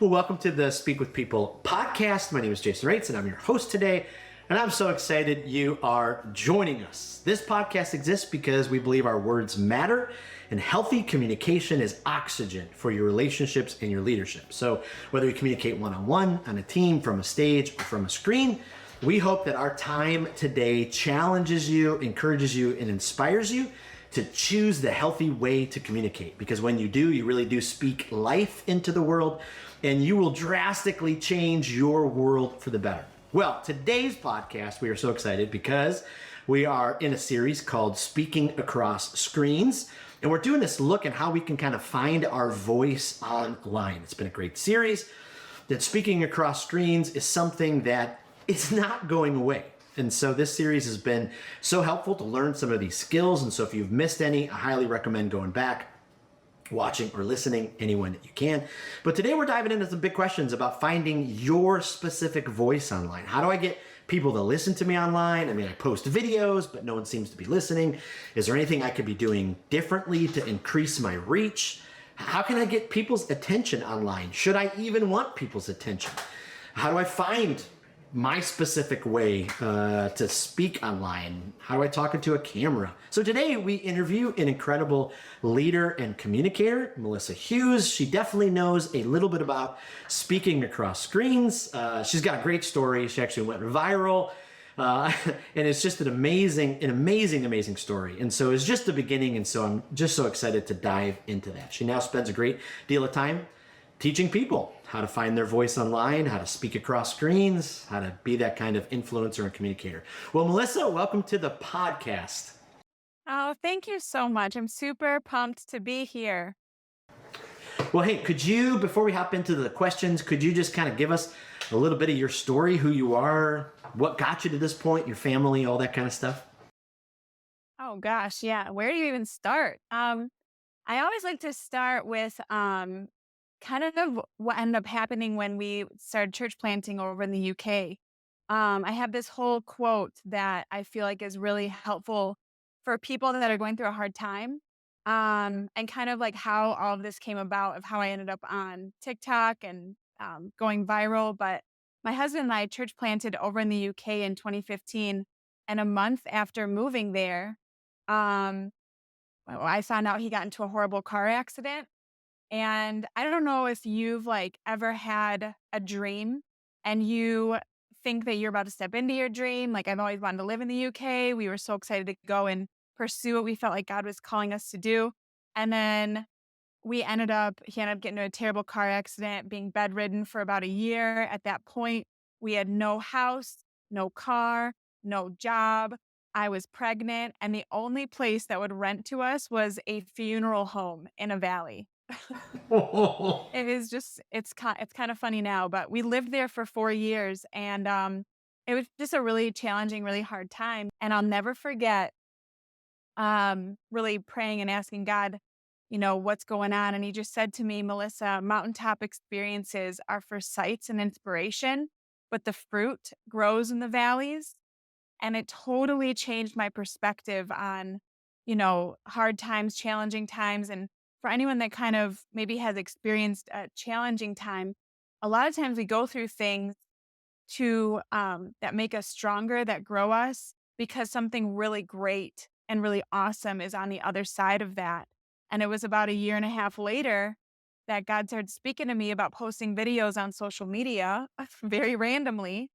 Well, welcome to the Speak with People podcast. My name is Jason Raitz, and I'm your host today. And I'm so excited you are joining us. This podcast exists because we believe our words matter, and healthy communication is oxygen for your relationships and your leadership. So, whether you communicate one-on-one, on a team, from a stage, or from a screen, we hope that our time today challenges you, encourages you, and inspires you to choose the healthy way to communicate. Because when you do, you really do speak life into the world, and you will drastically change your world for the better. Well, today's podcast, we are so excited because we are in a series called Speaking Across Screens, and we're doing this look at how we can kind of find our voice online. It's been a great series. That speaking across screens is something that is not going away. And so this series has been so helpful to learn some of these skills. And so if you've missed any, I highly recommend going back, watching or listening anyone that you can. But today we're diving into some big questions about finding your specific voice online. How do I get people to listen to me online? I mean, I post videos, but no one seems to be listening. Is there anything I could be doing differently to increase my reach? How can I get people's attention online? Should I even want people's attention? How do I find my specific way to speak online? How do I talk into a camera? So today we interview an incredible leader and communicator, Melissa Hughes. She definitely knows a little bit about speaking across screens. She's got a great story. She actually went viral. And it's just an amazing story. And so it's just the beginning. And so I'm just so excited to dive into that. She now spends a great deal of time teaching people how to find their voice online, how to speak across screens, how to be that kind of influencer and communicator. Well, Melissa, welcome to the podcast. Oh, thank you so much. I'm super pumped to be here. Well, hey, could you, before we hop into the questions, could you just kind of give us a little bit of your story, who you are, what got you to this point, your family, all that kind of stuff? Oh gosh, yeah. Where do you even start? I always like to start with kind of what ended up happening when we started church planting over in the UK. I have this whole quote that I feel like is really helpful for people that are going through a hard time. And kind of like how all of this came about, of how I ended up on TikTok and going viral. But my husband and I church planted over in the UK in 2015. And a month after moving there, um, I found out he got into a horrible car accident. And I don't know if you've like ever had a dream and you think that you're about to step into your dream. Like, I've always wanted to live in the UK. We were so excited to go and pursue what we felt like God was calling us to do. And then he ended up getting into a terrible car accident, being bedridden for about a year. At that point, we had no house, no car, no job. I was pregnant, and the only place that would rent to us was a funeral home in a valley. It is just it's kind of funny now, but we lived there for 4 years, and it was just a really challenging, really hard time. And I'll never forget really praying and asking God, what's going on. And he just said to me, Melissa, mountaintop experiences are for sights and inspiration, but the fruit grows in the valleys. And it totally changed my perspective on, hard times, challenging times. And for anyone that kind of maybe has experienced a challenging time, a lot of times we go through things to that make us stronger, that grow us, because something really great and really awesome is on the other side of that. And it was about a year and a half later that God started speaking to me about posting videos on social media very randomly.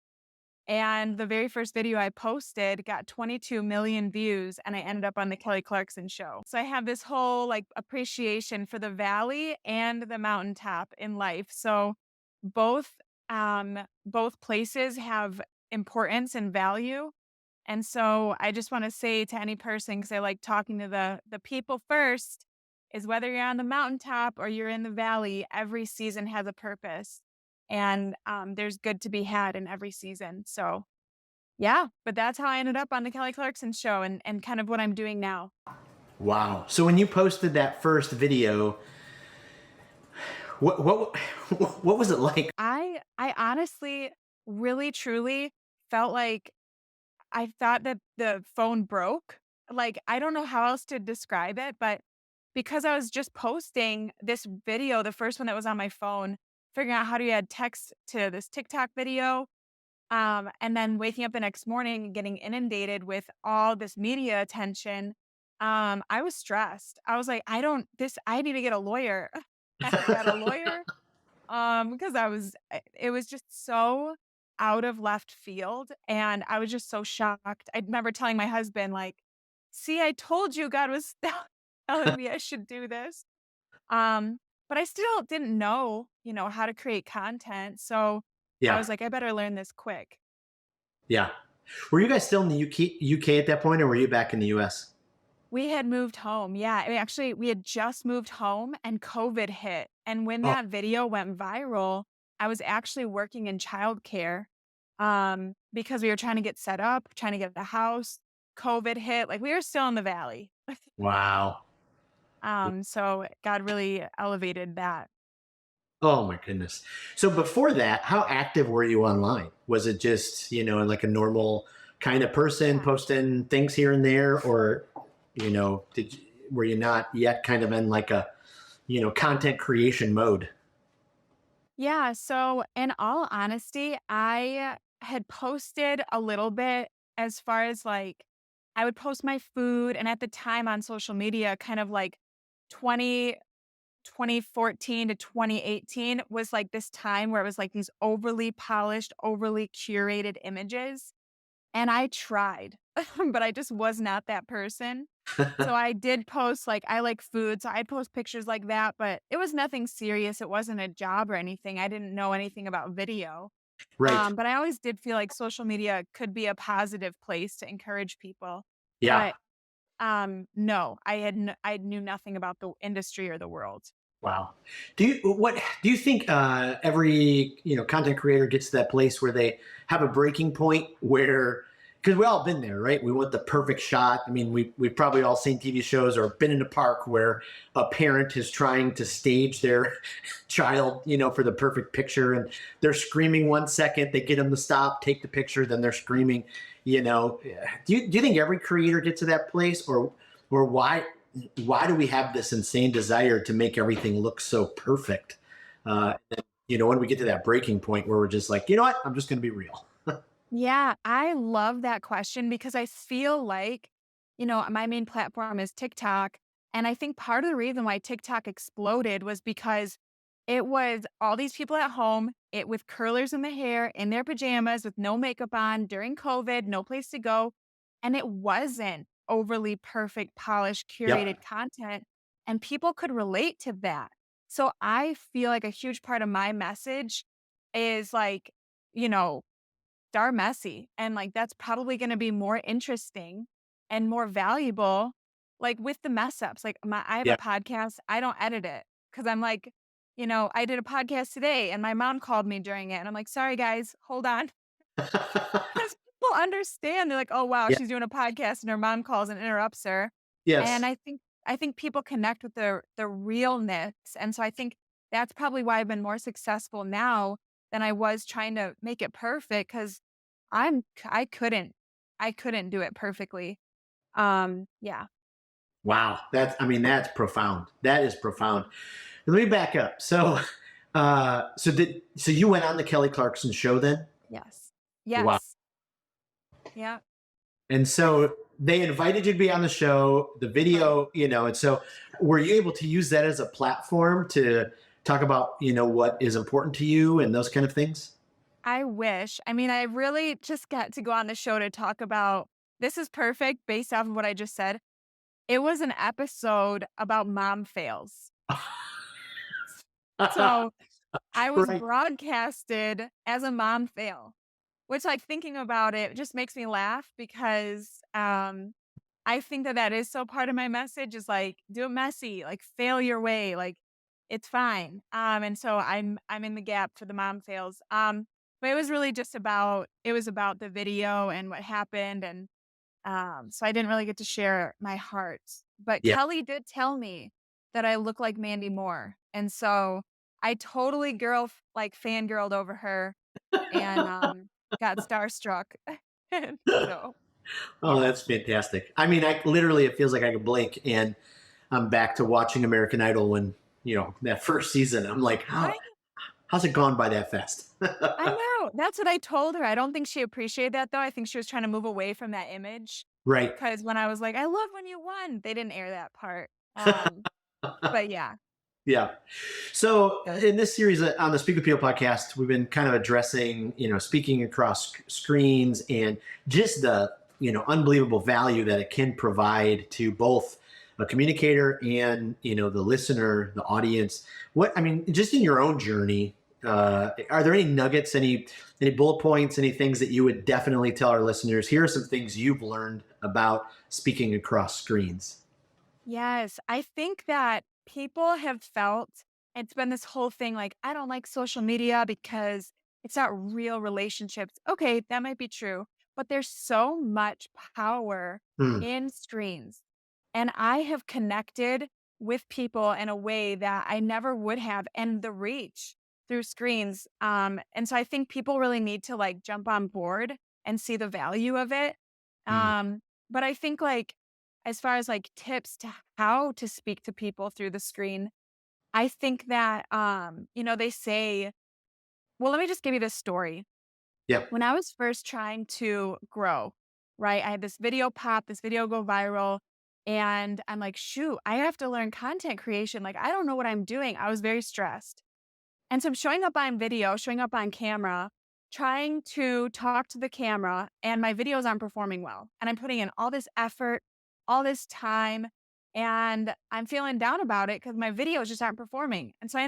And the very first video I posted got 22 million views, and I ended up on the Kelly Clarkson show. So I have this whole like appreciation for the valley and the mountaintop in life. So both both places have importance and value. And so I just want to say to any person, because I like talking to the people first, is whether you're on the mountaintop or you're in the valley, every season has a purpose. And there's good to be had in every season. So yeah, but that's how I ended up on the Kelly Clarkson show, and kind of what I'm doing now. Wow. So when you posted that first video, what what was it like? I honestly really truly felt like I thought that the phone broke. Like, I don't know how else to describe it, but because I was just posting this video, the first one that was on my phone, figuring out how to add text to this TikTok video. And then waking up the next morning and getting inundated with all this media attention. I was stressed. I was like, I need to get a lawyer. I got a lawyer. Because it was just so out of left field. And I was just so shocked. I remember telling my husband, like, see, I told you God was telling me I should do this. Um, but I still didn't know, how to create content. So I Yeah. was like, I better learn this quick. Yeah. Were you guys still in the UK at that point, or were you back in the US? We had moved home. Yeah. We had just moved home and COVID hit. And when Oh, that video went viral, I was actually working in childcare because we were trying to get set up, trying to get the house. COVID hit. Like we were still in the valley. wow. So God really elevated that. Oh my goodness. So before that, how active were you online? Was it just, like a normal kind of person Yeah. posting things here and there, or, were you not yet kind of in like a, content creation mode? Yeah. So, in all honesty, I had posted a little bit as far as like, I would post my food. And at the time on social media, kind of like 20, 2014 to 2018 was like this time where it was like these overly polished, overly curated images. And I tried, but I just was not that person. So I did post like I like food, so I'd post pictures like that, but it was nothing serious. It wasn't a job or anything. I didn't know anything about video. Right. But I always did feel like social media could be a positive place to encourage people. Yeah. But no, I knew nothing about the industry or the world. Wow. Do you think every content creator gets to that place where they have a breaking point where, because we all been there, right? We want the perfect shot. I mean, we've probably all seen TV shows or been in a park where a parent is trying to stage their child, for the perfect picture, and they're screaming 1 second, they get them to stop, take the picture, then they're screaming. Do you think every creator gets to that place, or why do we have this insane desire to make everything look so perfect? When we get to that breaking point where we're just like, you know what, I'm just going to be real. Yeah, I love that question because I feel like, my main platform is TikTok. And I think part of the reason why TikTok exploded was because it was all these people at home, it with curlers in the hair, in their pajamas, with no makeup on during COVID, no place to go. And it wasn't overly perfect, polished, curated Yep. content. And people could relate to that. So I feel like a huge part of my message is like, you know, are messy, and, like, that's probably gonna be more interesting and more valuable, like, with the mess ups. Like, I have a Yep. podcast, I don't edit it because 'cause I'm like, I did a podcast today and my mom called me during it, and I'm like, "Sorry, guys, hold on." 'Cause people understand, they're like, "Oh, wow, Yeah. she's doing a podcast and her mom calls and interrupts her." And Yes. I think people connect with the realness, and so I think that's probably why I've been more successful now than I was trying to make it perfect. Because I couldn't do it perfectly. Yeah. Wow. That's profound. That is profound. Let me back up. So you went on the Kelly Clarkson show then? Yes. Wow. Yes. Yeah. And so they invited you to be on the show, the Right. video, and so were you able to use that as a platform to talk about, what is important to you and those kind of things? I wish. I mean, I really just got to go on the show to talk about this is perfect based off of what I just said. It was an episode about mom fails. So I was Right. broadcasted as a mom fail, which, like, thinking about it just makes me laugh because I think that that is so part of my message is like, do it messy, like fail your way, like it's fine. And so I'm in the gap for the mom fails. But it was really just about it was about the video and what happened, and so I didn't really get to share my heart. But Yeah. Kelly did tell me that I look like Mandy Moore, and so I totally fangirled over her and got starstruck. And so Oh, yeah. that's fantastic. I mean, I literally, it feels like I can blink and I'm back to watching American Idol when, that first season. I'm like, Right? How's it gone by that fast? I know. That's what I told her. I don't think she appreciated that, though. I think she was trying to move away from that image. Right. Because when I was like, "I love when you won," they didn't air that part. But yeah. Yeah. So in this series on the Speak with People podcast, we've been kind of addressing, speaking across screens and just the, unbelievable value that it can provide to both a communicator and, the listener, the audience. Just in your own journey, are there any nuggets, any bullet points, any things that you would definitely tell our listeners? Here are some things you've learned about speaking across screens. Yes, I think that people have felt it's been this whole thing like, I don't like social media because it's not real relationships. Okay, that might be true, but there's so much power Hmm. in screens. And I have connected with people in a way that I never would have, and the reach through screens. And so I think people really need to like jump on board and see the value of it. Hmm. Um, but I think like as far as like tips to how to speak to people through the screen, I think that they say, well, let me just give you this story. Yeah. When I was first trying to grow, right? I had this video pop, this video go viral, and I'm like, shoot, I have to learn content creation. Like, I don't know what I'm doing. I was very stressed. And so I'm showing up on video, showing up on camera, trying to talk to the camera, and my videos aren't performing well. And I'm putting in all this effort, all this time, and I'm feeling down about it because my videos just aren't performing. And so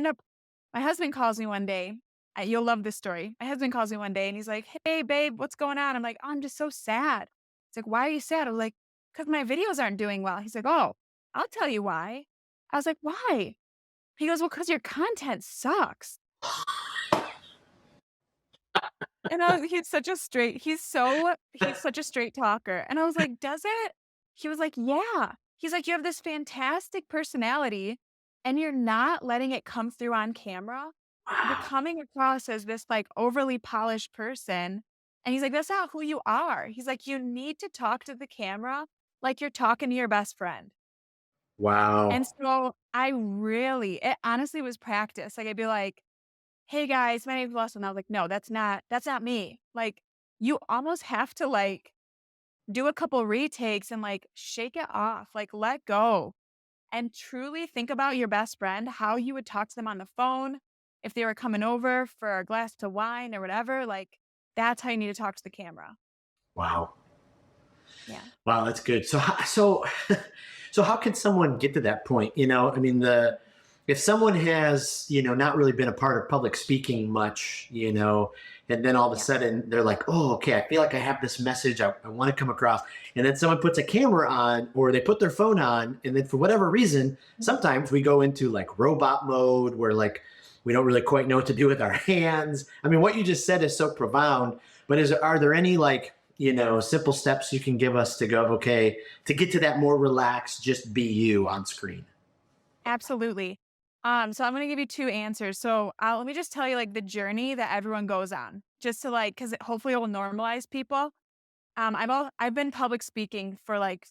my husband calls me one day. You'll love this story. My husband calls me one day and he's like, "Hey, babe, what's going on?" I'm like, "Oh, I'm just so sad." He's like, "Why are you sad?" I was like, "Because my videos aren't doing well." He's like, "Oh, I'll tell you why." I was like, "Why?" He goes, "Well, because your content sucks." And he's such a straight talker. And I was like, "Does it?" He was like, "Yeah." He's like, "You have this fantastic personality and you're not letting it come through on camera. You're Wow. coming across as this like overly polished person." And he's like, "That's not who you are." He's like, "You need to talk to the camera like you're talking to your best friend." And Wow. so it honestly was practice. Like I'd be like, "Hey guys, my name's Melissa." And I was like, "No, that's not me." Like, you almost have to like do a couple retakes and like shake it off, like let go and truly think about your best friend, how you would talk to them on the phone if they were coming over for a glass of wine or whatever. Like, that's how you need to talk to the camera. Wow. Yeah. Wow, that's good. So how can someone get to that point? The if someone has, not really been a part of public speaking much, and then all of a Yeah. sudden they're like, oh, okay, I feel like I have this message I want to come across. And then someone puts a camera on or they put their phone on, and then for whatever reason, Mhm. sometimes we go into like robot mode where like we don't really quite know what to do with our hands. What you just said is so profound, but are there any like simple steps you can give us to go, okay, to get to that more relaxed, just be you on screen? Absolutely. So I'm gonna give you two answers. So let me just tell you like the journey that everyone goes on, just to like, because hopefully it will normalize people. I've been public speaking for like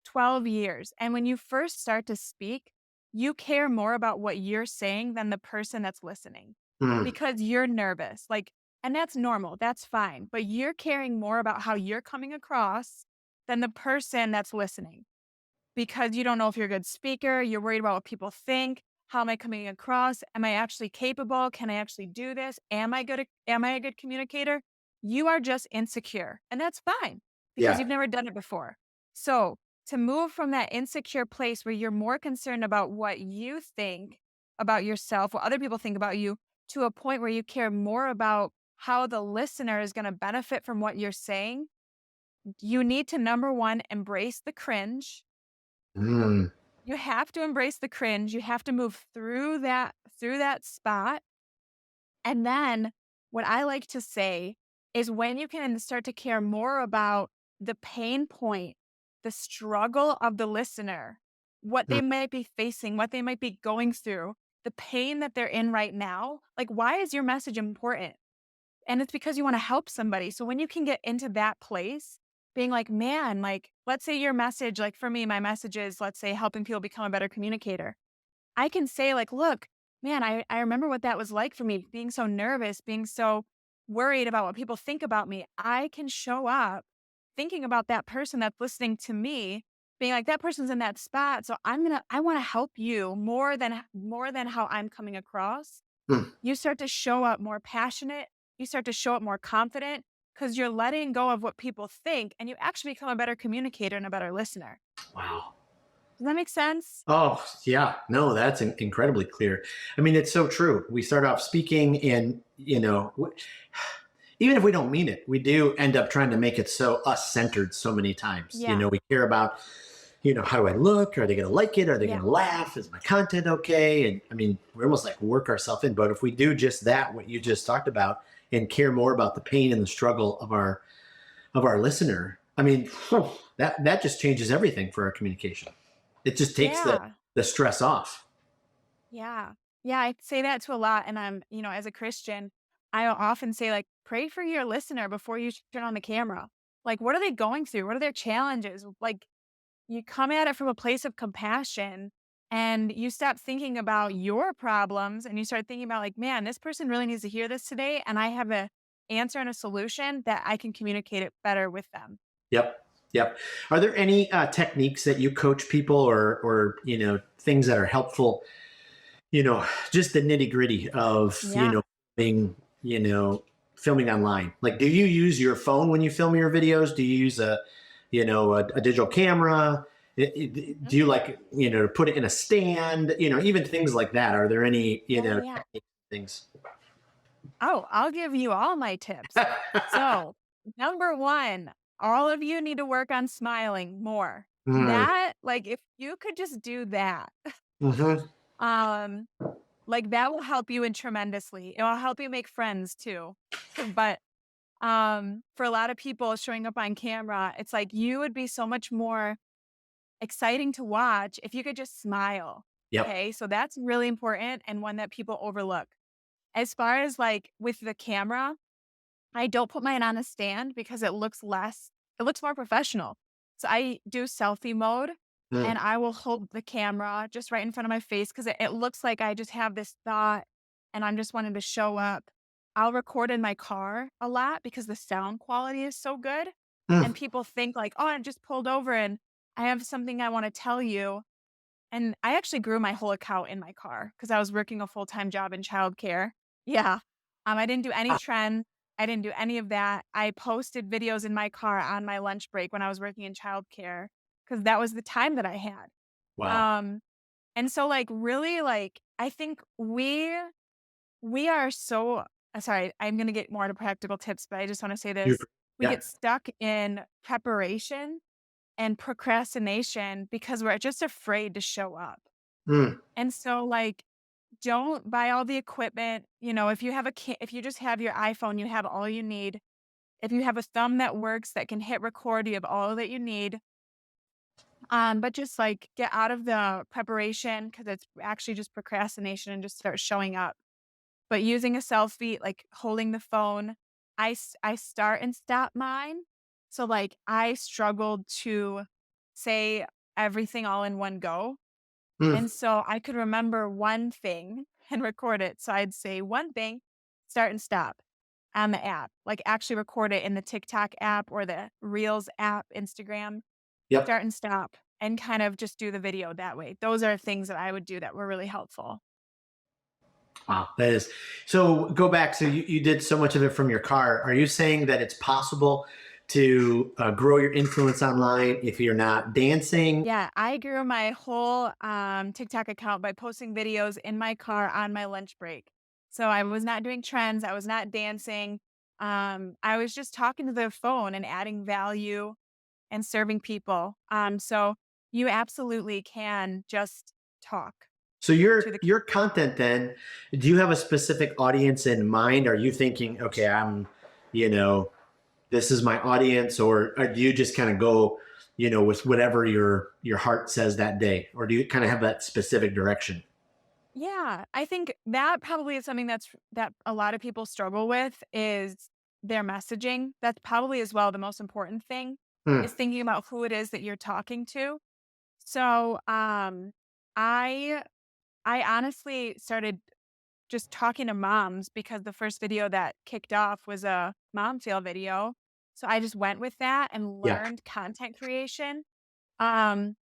12 years, and when you first start to speak, you care more about what you're saying than the person that's listening, Mm, because you're nervous. Like, and that's normal. That's fine. But you're caring more about how you're coming across than the person that's listening because you don't know if you're a good speaker. You're worried about what people think. How am I coming across? Am I actually capable? Can I actually do this? Am I a good communicator? You are just insecure. And that's fine because yeah. you've never done it before. So, to move from that insecure place where you're more concerned about what you think about yourself, what other people think about you, to a point where you care more about how the listener is going to benefit from what you're saying, you need to number one, embrace the cringe. Mm, You have to embrace the cringe. You have to move through that spot. And then what I like to say is when you can start to care more about the pain point, the struggle of the listener, what mm, they might be facing, what they might be going through, the pain that they're in right now. Like, why is your message important? And it's because you want to help somebody. So when you can get into that place, being like, man, like, let's say your message, like for me, my message is, let's say, helping people become a better communicator. I can say, like, look, man, I remember what that was like for me, being so nervous, being so worried about what people think about me. I can show up thinking about that person that's listening to me, being like, that person's in that spot. So I want to help you more than how I'm coming across. Hmm. You start to show up more passionate. You start to show up more confident because you're letting go of what people think and you actually become a better communicator and a better listener. Wow. Does that make sense? Oh, yeah. No, that's incredibly clear. I mean, it's so true. We start off speaking, and, even if we don't mean it, we do end up trying to make it so us centered so many times. Yeah. We care about, how do I look? Are they going to like it? Are they going Yeah. to laugh? Is my content okay? And I mean, we almost like work ourselves in. But if we do just that, what you just talked about, and care more about the pain and the struggle of our listener, I mean, that just changes everything for our communication. It just takes Yeah. the stress off. Yeah. Yeah, I say that to a lot, and as a Christian, I often say, like, pray for your listener before you turn on the camera. Like, what are they going through? What are their challenges? Like, you come at it from a place of compassion, and you stop thinking about your problems, and you start thinking about, like, "Man, this person really needs to hear this today, and I have a answer and a solution that I can communicate it better with them." Yep. Yep. Are there any techniques that you coach people, or things that are helpful? Just the nitty gritty of Yeah. being you know filming online. Like, do you use your phone when you film your videos? Do you use a digital camera? Do you like to put it in a stand? Even things like that. Are there any Oh, yeah. techniques, things? Oh, I'll give you all my tips. So, number 1, all of you need to work on smiling more. Mm, That like, if you could just do that, mhm. um, like, that will help you in tremendously. It will help you make friends too. But, for a lot of people showing up on camera, it's like you would be so much more exciting to watch if you could just smile. Yep. Okay? So that's really important and one that people overlook. As far as, like, with the camera, I don't put mine on a stand because it looks more professional. So I do selfie mode Mm, and I will hold the camera just right in front of my face because it looks like I just have this thought and I'm just wanting to show up. I'll record in my car a lot because the sound quality is so good. And mm. people think like, oh, I just pulled over and I have something I want to tell you. And I actually grew my whole account in my car because I was working a full-time job in childcare. Yeah. I didn't do any Ah, trend. I didn't do any of that. I posted videos in my car on my lunch break when I was working in childcare because that was the time that I had. wow. Um, and so like really like I think we are so sorry, I'm gonna get more to practical tips, but I just want to say You this. We Yeah. get stuck in preparation and procrastination because we're just afraid to show up. Mm, And so, like, don't buy all the equipment. If you just have your iPhone, you have all you need. If you have a thumb that works that can hit record, you have all that you need. But just like get out of the preparation because it's actually just procrastination and just start showing up. But using a selfie, like holding the phone, I start and stop mine. So like I struggled to say everything all in one go. mm. And so I could remember one thing and record it. So I'd say one thing, start and stop on the app, like actually record it in the TikTok app or the Reels app, Instagram, Yep. start and stop and kind of just do the video that way. Those are things that I would do that were really helpful. Wow, that is. So go back. So you did so much of it from your car. Are you saying that it's possible to grow your influence online if you're not dancing? Yeah, I grew my whole TikTok account by posting videos in my car on my lunch break. So I was not doing trends, I was not dancing. I was just talking to the phone and adding value and serving people. So you absolutely can just talk So to the your content then, do you have a specific audience in mind? Are you thinking, okay, you know, this is my audience, or do you just kind of go, with whatever your heart says that day, or do you kind of have that specific direction? Yeah, I think that probably is something that a lot of people struggle with is their messaging. That's probably as well the most important thing Hmm. is thinking about who it is that you're talking to. So, I honestly started just talking to moms because the first video that kicked off was a mom fail video. So I just went with that and Yeah. learned content creation. Um,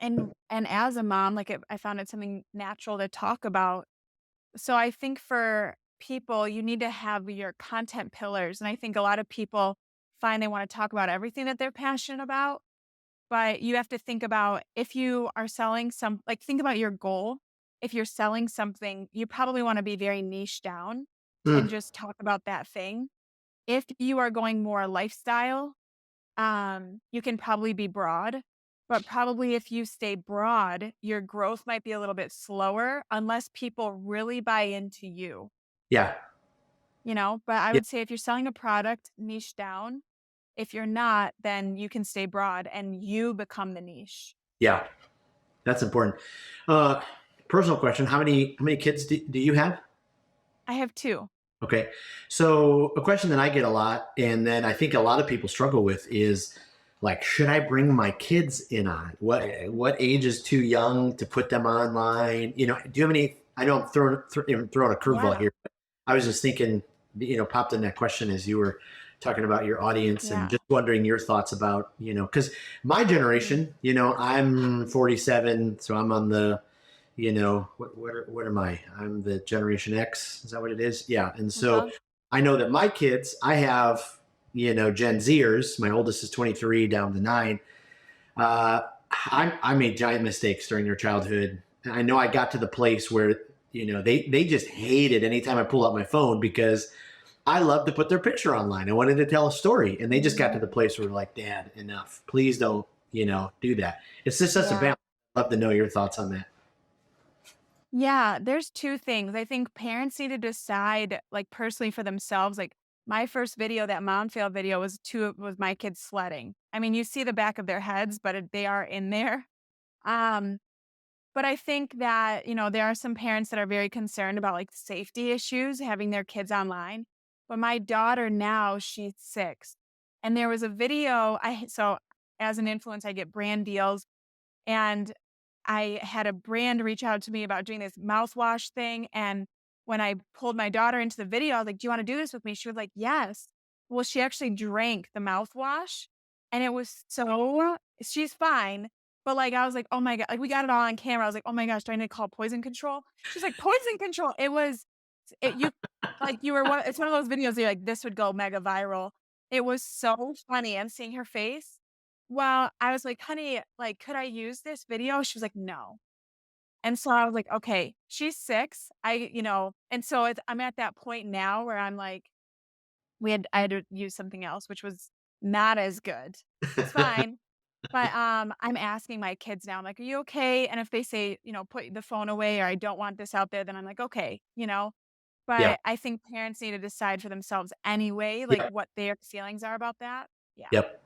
and as a mom, like I found it something natural to talk about. So I think for people, you need to have your content pillars. And I think a lot of people find they want to talk about everything that they're passionate about. But you have to think about if you are selling like think about your goal. If you're selling something, you probably want to be very niche down and Mm. just talk about that thing. If you are going more lifestyle, you can probably be broad, but probably if you stay broad, your growth might be a little bit slower unless people really buy into you, Yeah. But I Yeah. would say if you're selling a product, niche down. If you're not, then you can stay broad and you become the niche. Yeah. That's important. Uh, Personal question: how many kids do you have? I have 2. Okay, so a question that I get a lot, and that I think a lot of people struggle with, is like, should I bring my kids in on it? What age is too young to put them online? Do you have any? I know I'm throwing a curveball Yeah, here. But I was just thinking, popped in that question as you were talking about your audience, and yeah. just wondering your thoughts about, because my Mm, generation, I'm 47, so I'm on the what am I? I'm the Generation X. Is that what it is? Yeah. And so uh-huh. I know that my kids, I have, Gen Zers. My oldest is 23, down to 9. Uh, I made giant mistakes during their childhood. And I know I got to the place where, they just hated anytime I pull out my phone because I love to put their picture online. I wanted to tell a story. And they just got to the place where they're like, Dad, enough. Please don't, do that. It's just such a Yeah. balance. I'd love to know your thoughts on that. Yeah, there's 2 things. I think parents need to decide, like, personally for themselves, like, my first video, that mom fail video was my kids sledding. I mean, you see the back of their heads, but they are in there. Um, but I think that, there are some parents that are very concerned about, like, safety issues having their kids online. But my daughter now, she's 6, and there was a video so as an influencer, I get brand deals, and I had a brand reach out to me about doing this mouthwash thing, and when I pulled my daughter into the video, I was like, "Do you wanna do this with me?" She was like, "Yes." Well, she actually drank the mouthwash, and it was she's fine, but, like, I was like, "Oh my god," like, we got it all on camera. I was like, "Oh my gosh, do I need to call poison control?" She's like, "Poison control." It was it you like, you were one it's one of those videos that you're like, "This would go mega viral." It was so funny, and seeing her face. Well, I was like, "Honey, like, could I use this video?" She was like, "No." And so I was like, "Okay." She's 6. And so I'm at that point now where I'm like, I had to use something else, which was not as good. It's fine. But, I'm asking my kids now, I'm like, "Are you okay?" And if they say, "Put the phone away," or "I don't want this out there," then I'm like, "Okay." Yeah. But I think parents need to decide for themselves anyway, like, Yeah. what their feelings are about that. Yeah. Yep.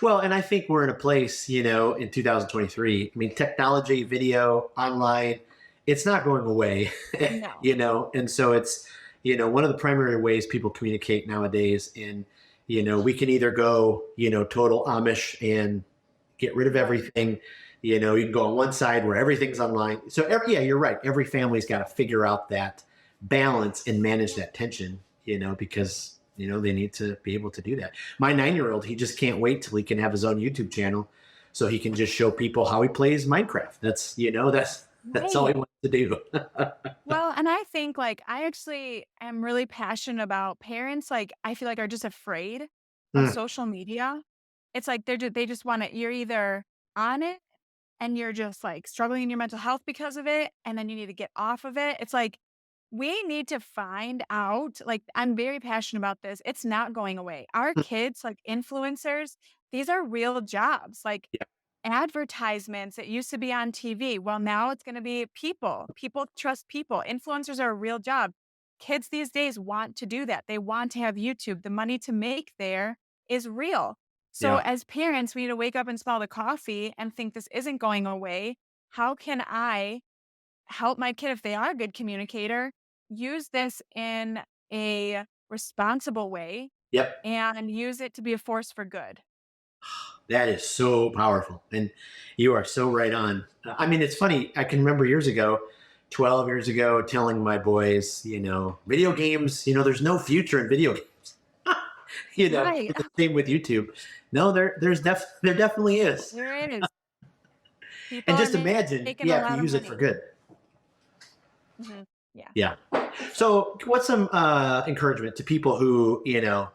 Well, and I think we're in a place, in 2023. I mean, technology, video, online, it's not going away, No. and so it's, one of the primary ways people communicate nowadays. And, we can either go, total Amish and get rid of Right. everything. You can go on one side where everything's online. So, yeah, you're right. Every family's got to figure out that balance and manage that tension, because, they need to be able to do that. My 9-year-old, he just can't wait till he can have his own YouTube channel so he can just show people how he plays Minecraft. That's all he Right. wants to do. Well, and I think, like, I actually am really passionate about parents, like, I feel like are just afraid of Mm. social media. It's like they just wanna you're either on it and you're just, like, struggling in your mental health because of it, and then you need to get off of it. It's like, we need to find out like, I'm very passionate about this. It's not going away. Our kids, like influencers, these are real jobs. Like, Yeah. advertisements that used to be on TV. Well, now it's gonna be people. People trust people. Influencers are a real job. Kids these days want to do that. They want to have YouTube. The money to make there is real. So Yeah. as parents, we need to wake up and smell the coffee and think this isn't going away. How can I help my kid if they are a good communicator, use this in a responsible way Yep. and use it to be a force for good. That is so powerful. And you are so right on. I mean, it's funny. I can remember years ago, 12 years ago telling my boys, video games, there's no future in video games. Right. The same with YouTube. No, there definitely is. There is. People And are just imagine making you a have to lot of use it for money. good. Yeah. Yeah. So what's some encouragement to people who,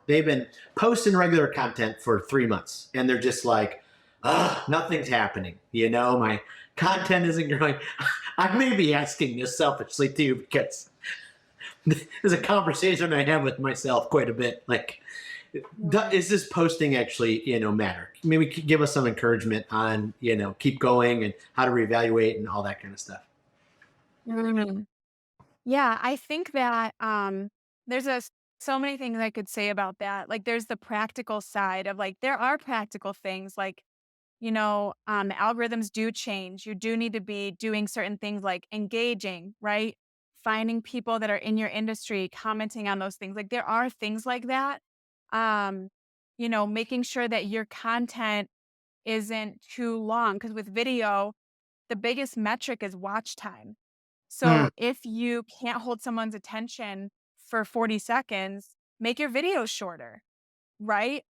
they've been posting regular content for 3 months and they're just like, nothing's happening. My content isn't growing. I may be asking this selfishly too, because there's a conversation I have with myself quite a bit. Like, is this posting actually, matter? Maybe give us some encouragement on, keep going and how to reevaluate and all that kind of stuff. Mhm. Yeah, I think that there's so many things I could say about that. Like there's the practical side of like there are practical things like algorithms do change. You do need to be doing certain things like engaging, right? Finding people that are in your industry, commenting on those things. Like there are things like that. Um, making sure that your content isn't too long. Because with video, the biggest metric is watch time. Hmm. So if you can't hold someone's attention for 40 seconds, make your videos shorter, right?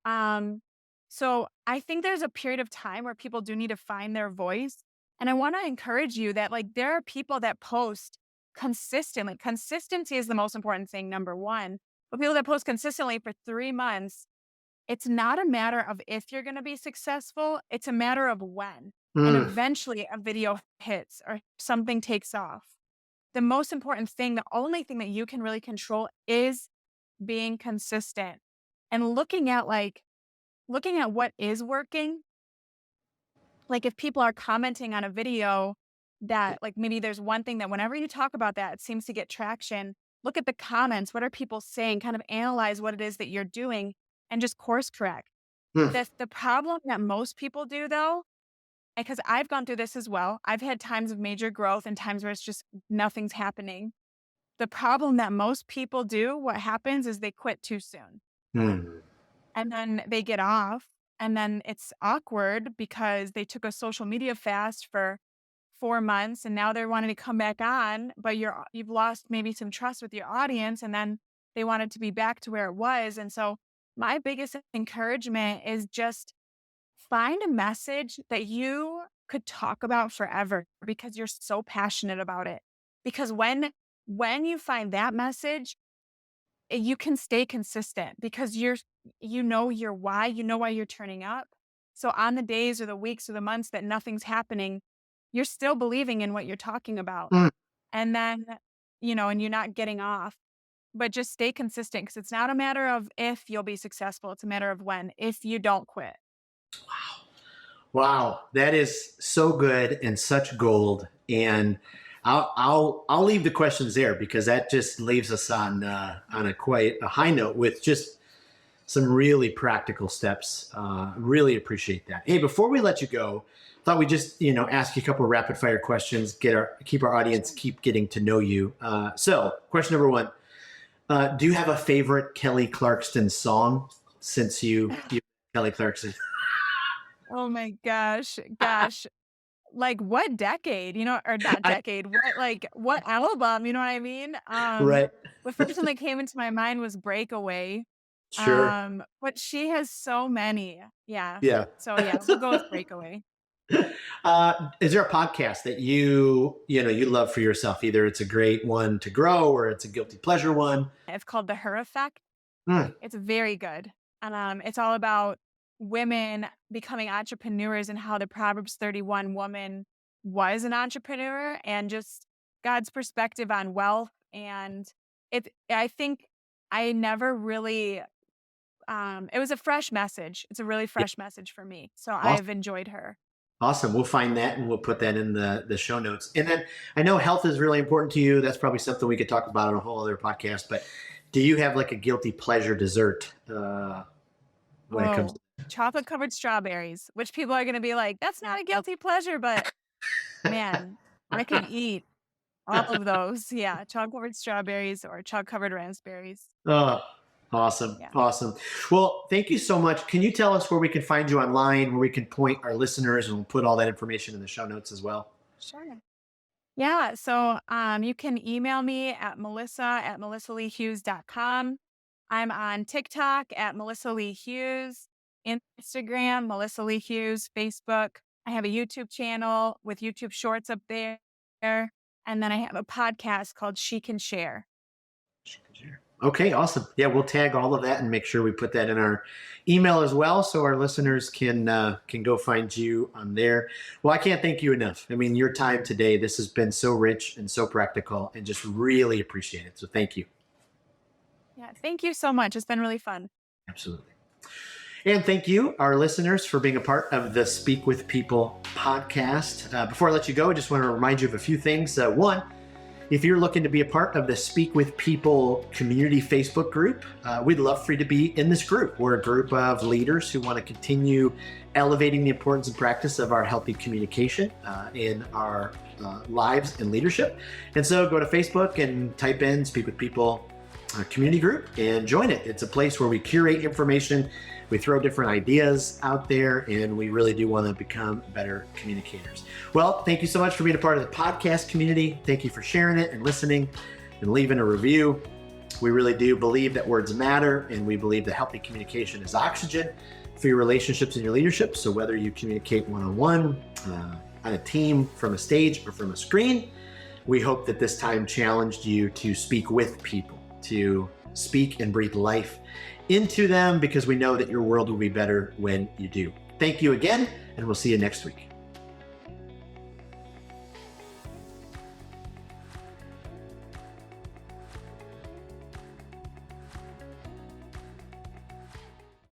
So I think there's a period of time where people do need to find their voice. And I want to encourage you that like there are people that post consistently. Consistency is the most important thing, number one. But people that post consistently for 3 months, it's not a matter of if you're going to be successful, it's a matter of when. And Hmm. eventually a video hits or something takes off. The most important thing, the only thing that you can really control is being consistent and looking at what is working. Like if people are commenting on a video that like maybe there's one thing that whenever you talk about that, it seems to get traction. Look at the comments. What are people saying? Kind of analyze what it is that you're doing and just course correct. Hmm. The problem that most people do though, because I've gone through this as well. I've had times of major growth and times where it's just nothing's happening. The problem that most people do, what happens is they quit too soon. Hmm. And then they get off, and then it's awkward because they took a social media fast for 4 months, and now they're wanting to come back on, but you've lost maybe some trust with your audience, and then they want it to be back to where it was. And so my biggest encouragement is just find a message that you could talk about forever because you're so passionate about it. Because when you find that message, you can stay consistent because you know your why, you know why you're turning up. So on the days or the weeks or the months that nothing's happening, you're still believing in what you're talking about. Hmm. And then, and you're not getting off. But just stay consistent because it's not a matter of if you'll be successful, it's a matter of when, if you don't quit. Wow, that is so good and such gold. And I'll leave the questions there because that just leaves us on a quite a high note with just some really practical steps. Really appreciate that. Hey, before we let you go, thought we just ask you a couple of rapid fire questions, keep our audience keep getting to know you. So, question number one: do you have a favorite Kelly Clarkson song since you Kelly Clarkson? Oh my gosh. Like what decade, or not I, decade, what album, you know what I mean? right. The first one that came into my mind was Breakaway. Sure. But she has so many. Yeah. Yeah. So yeah, we'll go with Breakaway. Is there a podcast that you love for yourself? Either it's a great one to grow or it's a guilty pleasure one. It's called The Her Effect. Hmm. It's very good. And it's all about women becoming entrepreneurs and how the Proverbs 31 woman was an entrepreneur and just God's perspective on wealth. And I think I never really, it was a fresh message. It's a really Yeah. fresh message for me. So Awesome. I've enjoyed her. Awesome. We'll find that and we'll put that in the show notes. And then I know health is really important to you. That's probably something we could talk about on a whole other podcast. But do you have like a guilty pleasure dessert when it comes Oh, chocolate covered strawberries, which people are going to be like, that's not a guilty pleasure, but man, I could eat all of those. Yeah. Chocolate covered strawberries or chocolate covered raspberries. Oh, awesome. Yeah. Awesome. Well, thank you so much. Can you tell us where we can find you online, where we can point our listeners, and we'll put all that information in the show notes as well? Sure. Yeah. So you can email me at melissa@melissaleahughes.com. I'm on TikTok at Melissa Lea Hughes, Instagram, Melissa Lea Hughes, Facebook. I have a YouTube channel with YouTube shorts up there. And then I have a podcast called She Can Share. Okay, awesome. Yeah, we'll tag all of that and make sure we put that in our email as well, so our listeners can go find you on there. Well, I can't thank you enough. I mean, your time today, this has been so rich and so practical, and just really appreciate it. So thank you. Yeah. Thank you so much. It's been really fun. Absolutely. And thank you, our listeners, for being a part of the Speak with People podcast. Before I let you go, I just want to remind you of a few things. One, if you're looking to be a part of the Speak with People community Facebook group, we'd love for you to be in this group. We're a group of leaders who want to continue elevating the importance and practice of our healthy communication in our lives and leadership. And so go to Facebook and type in Speak with People community group and join it. It's a place where we curate information, we throw different ideas out there, and we really do want to become better communicators. Well, thank you so much for being a part of the podcast community. Thank you for sharing it and listening and leaving a review. We really do believe that words matter, and we believe that healthy communication is oxygen for your relationships and your leadership. So whether you communicate one-on-one, on a team, from a stage, or from a screen, we hope that this time challenged you to speak with people, to speak and breathe life into them, because we know that your world will be better when you do. Thank you again, and we'll see you next week.